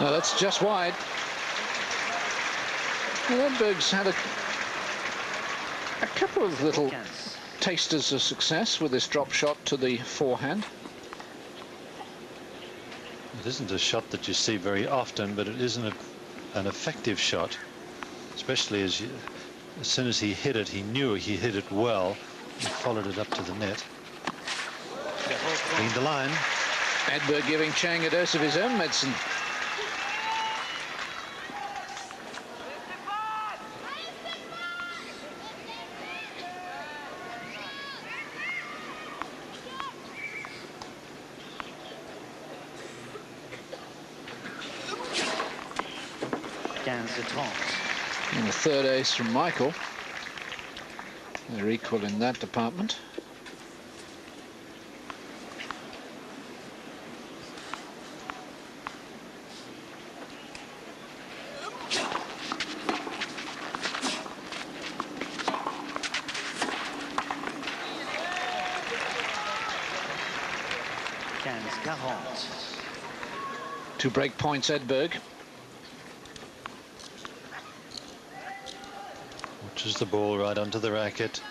No, that's just wide. Well, Edberg's had a couple of little tasters of success with this drop shot to the forehand. It isn't a shot that you see very often, but it isn't an effective shot, especially as soon as he hit it, he knew he hit it well. He followed it up to the net. Cleaned the line. Edberg giving Chang a dose of his own medicine. And a third ace from Michael. They're equal in that department. Two break points, Edberg. Watches the ball right onto the racket.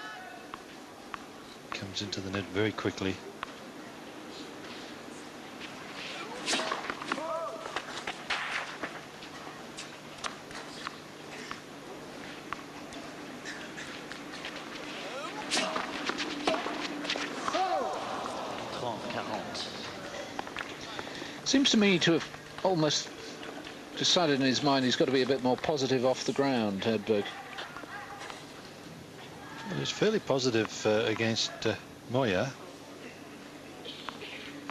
Comes into the net very quickly. Seems to me to have almost decided in his mind he's got to be a bit more positive off the ground, Edberg. He was fairly positive against Moya,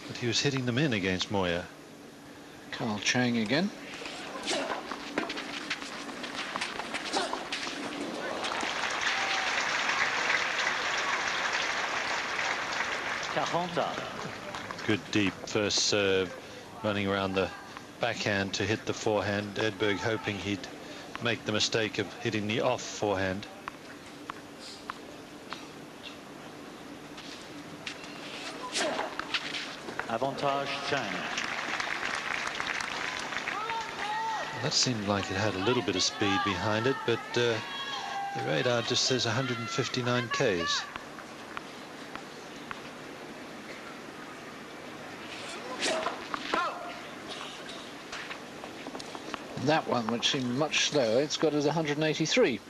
but he was hitting them in against Moya. Carl Chang again. Good deep first serve, running around the backhand to hit the forehand. Edberg hoping he'd make the mistake of hitting the off forehand. Avantage Chang. That seemed like it had a little bit of speed behind it, but the radar just says 159 Ks. That one, which seemed much slower, it's got as 183.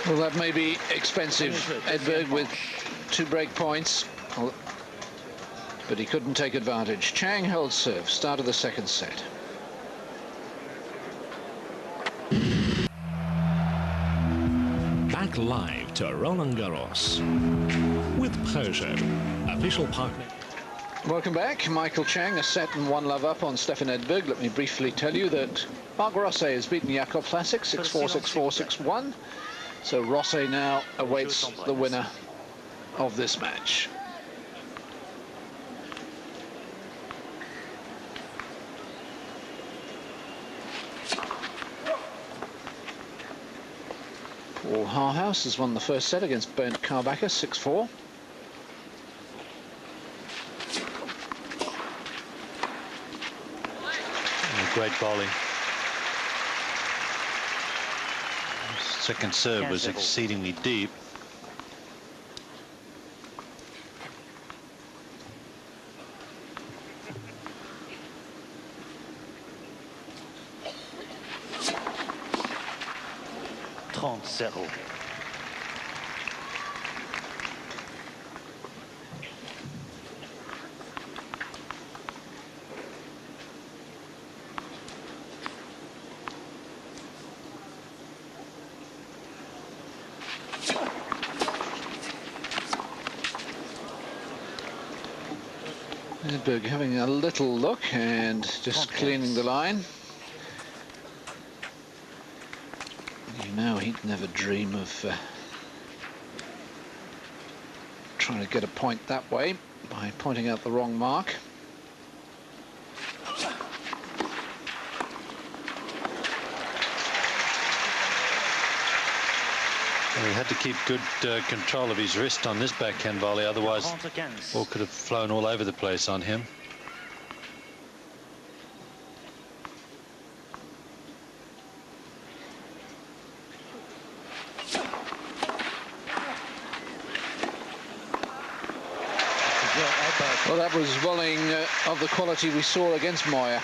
Well, that may be expensive, Edberg, with two break points, but he couldn't take advantage. Chang holds serve, start of the second set. Back live to Roland Garros with Peugeot, official partner. Welcome back. Michael Chang, a set and 1-love up on Stefan Edberg. Let me briefly tell you that Marc Rosset has beaten Jakob Vlasic 6-4, 6-4, 6-1. So Rosset now awaits the winner of this match. Paul Harhouse has won the first set against Bernd Karbacher 6-4. Great bowling. Second serve was exceedingly deep. Edberg having a little look and just cleaning the line. You know, he'd never dream of trying to get a point that way by pointing out the wrong mark. He had to keep good control of his wrist on this backhand volley, otherwise ball could have flown all over the place on him. Well, that was volleying of the quality we saw against Moya.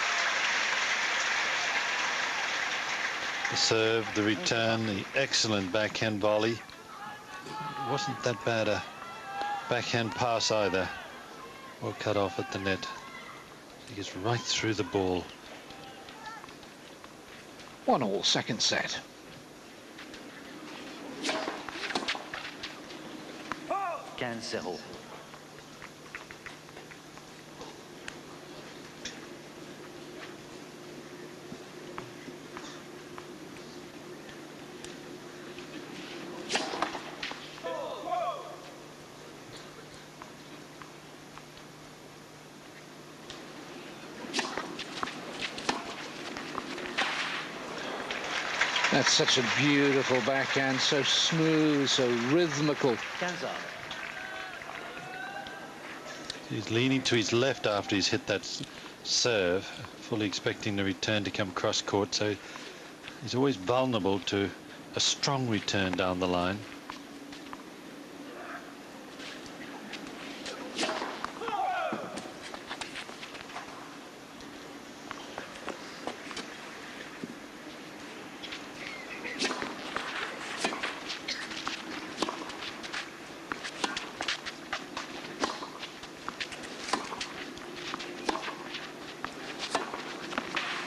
The serve, the return, the excellent backhand volley. It wasn't that bad a backhand pass either. Well cut off at the net. He gets right through the ball. 1-1 second set. Cancel. That's such a beautiful backhand, so smooth, so rhythmical. He's leaning to his left after he's hit that serve, fully expecting the return to come cross court, so he's always vulnerable to a strong return down the line.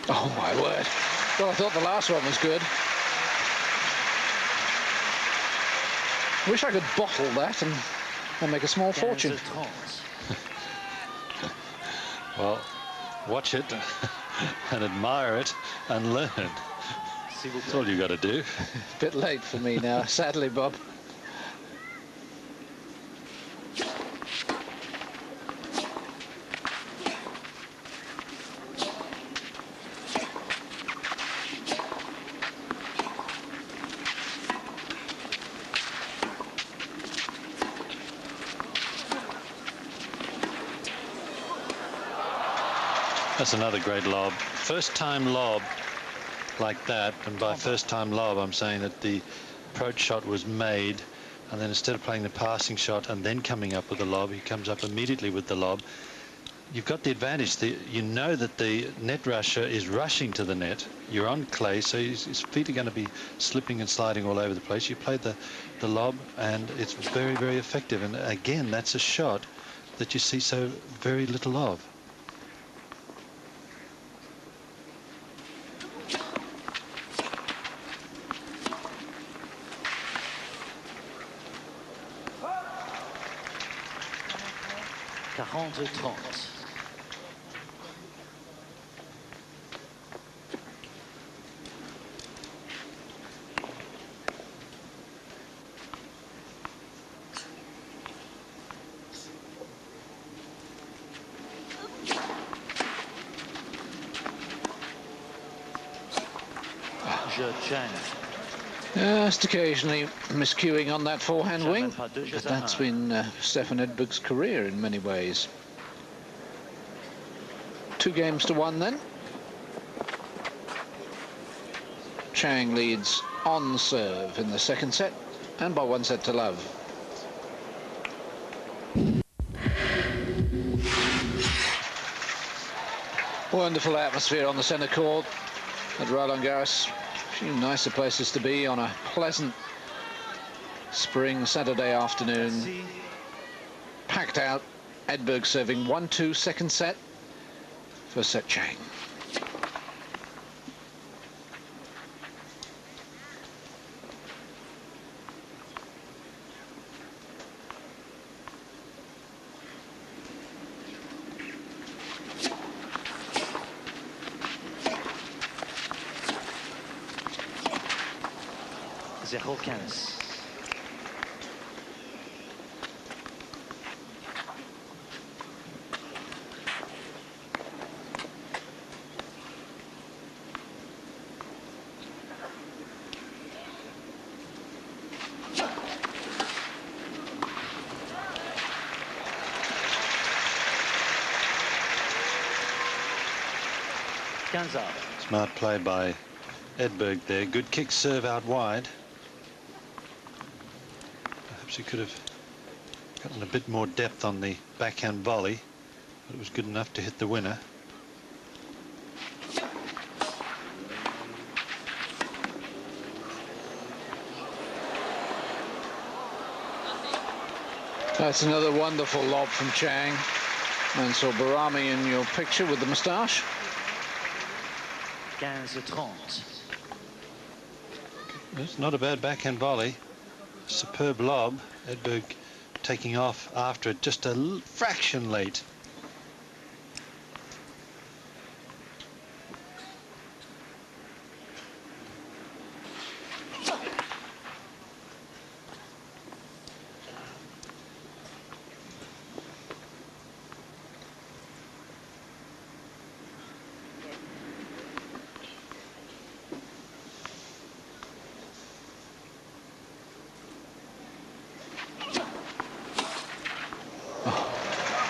Oh, my word. Well, I thought the last one was good. Wish I could bottle that and make a small fortune. Well, watch it and admire it and learn. That's all you got to do. Bit late for me now, sadly, Bob. That's another great lob. First time lob like that, and by first time lob I'm saying that the approach shot was made, and then instead of playing the passing shot and then coming up with the lob, he comes up immediately with the lob. You've got the advantage. You know that the net rusher is rushing to the net. You're on clay, so his feet are going to be slipping and sliding all over the place. You played the lob, and it's very, very effective. And again, that's a shot that you see so very little of. Chang. Just occasionally miscuing on that forehand wing, but that's been Stefan Edberg's career in many ways. 2-1 then. Chang leads on serve in the second set, and by 1-0. Wonderful atmosphere on the centre court at Roland Garros. A few nicer places to be on a pleasant spring Saturday afternoon. Packed out. Edberg serving 1-2 second set. First set Chang. 15 up. Smart play by Edberg there. Good kick serve out wide. Perhaps he could have gotten a bit more depth on the backhand volley, but it was good enough to hit the winner. That's another wonderful lob from Chang. Mansour Barami in your picture with the moustache. 15-30. It's not a bad backhand volley. Superb lob. Edberg taking off after it just a fraction late.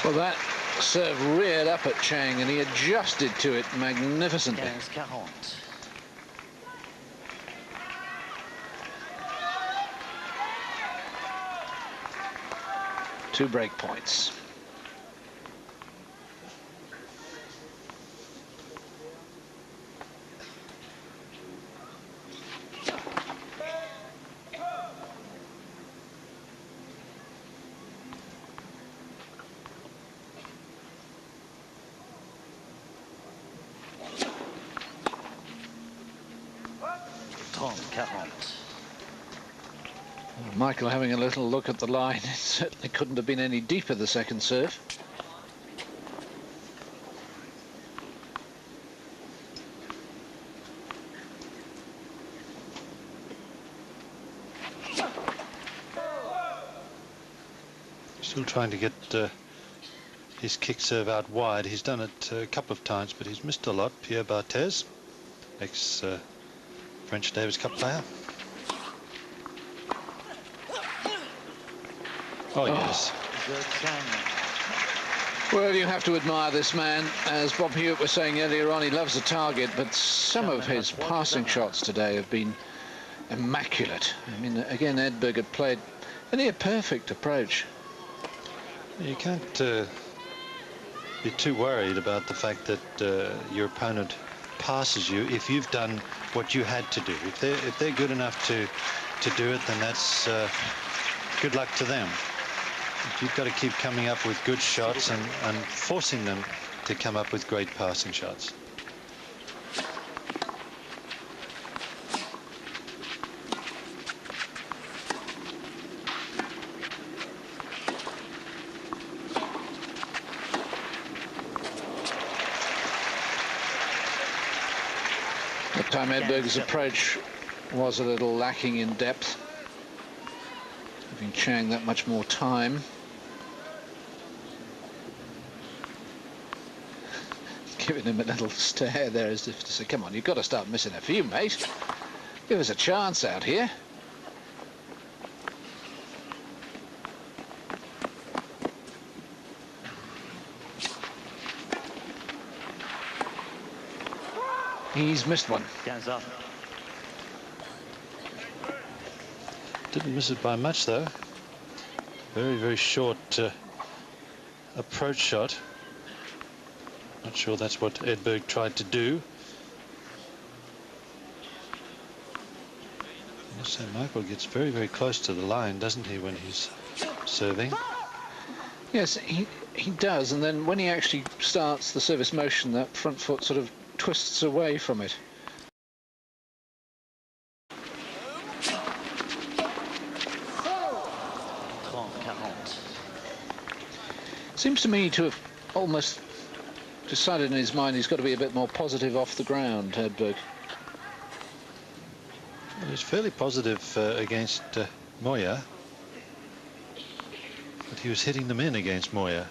Well, that serve reared up at Chang and he adjusted to it magnificently. 15-40. Two break points. Michael having a little look at the line. It certainly couldn't have been any deeper, the second serve. Still trying to get his kick serve out wide. He's done it a couple of times, but he's missed a lot. Pierre Barthez, ex-French Davis Cup player. Oh, yes. Well, you have to admire this man. As Bob Hewitt was saying earlier on, he loves a target, but some of his passing shots today have been immaculate. I mean, again, Edberg had played a near perfect approach. You can't be too worried about the fact that your opponent passes you if you've done what you had to do. If they're good enough to do it, then that's good luck to them. But you've got to keep coming up with good shots and forcing them to come up with great passing shots. That time Edberg's approach was a little lacking in depth, giving Chang that much more time. Giving him a little stare there as if to say, come on, you've got to start missing a few, mate. Give us a chance out here. He's missed one. Didn't miss it by much, though. Very, very short approach shot. Not sure that's what Edberg tried to do. I must say, Michael gets very, very close to the line, doesn't he, when he's serving? Yes, he does, and then when he actually starts the service motion, that front foot sort of twists away from it. Seems to me to have almost decided in his mind he's got to be a bit more positive off the ground, Edberg. Well, he's fairly positive against Moya, but he was hitting them in against Moya.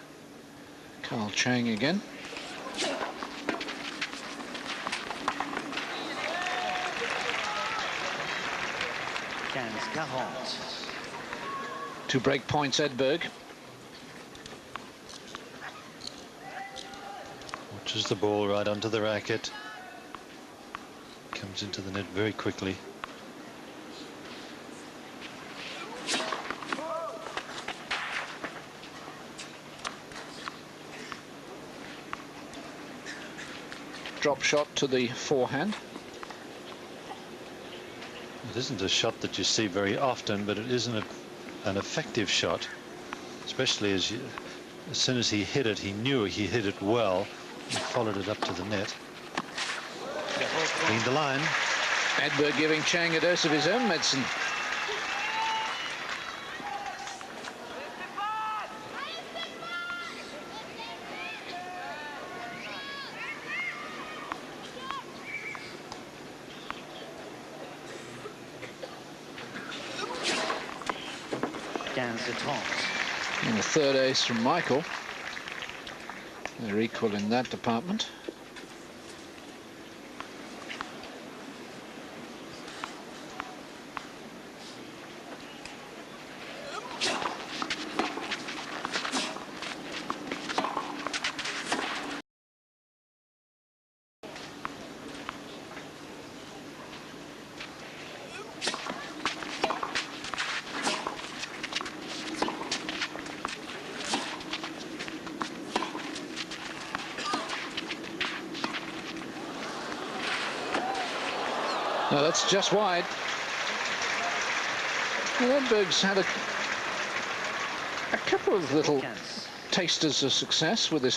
Carl Chang again. Two break points, Edberg. Watches the ball right onto the racket. Comes into the net very quickly. Drop shot to the forehand. It isn't a shot that you see very often, but it isn't an effective shot, especially as soon as he hit it, he knew he hit it well. He followed it up to the net. Cleaned the line. Edberg giving Chang a dose of his own medicine. And a third ace from Michael. They're equal in that department. No, that's just wide. Well, Edberg's had a couple of little tasters of success with his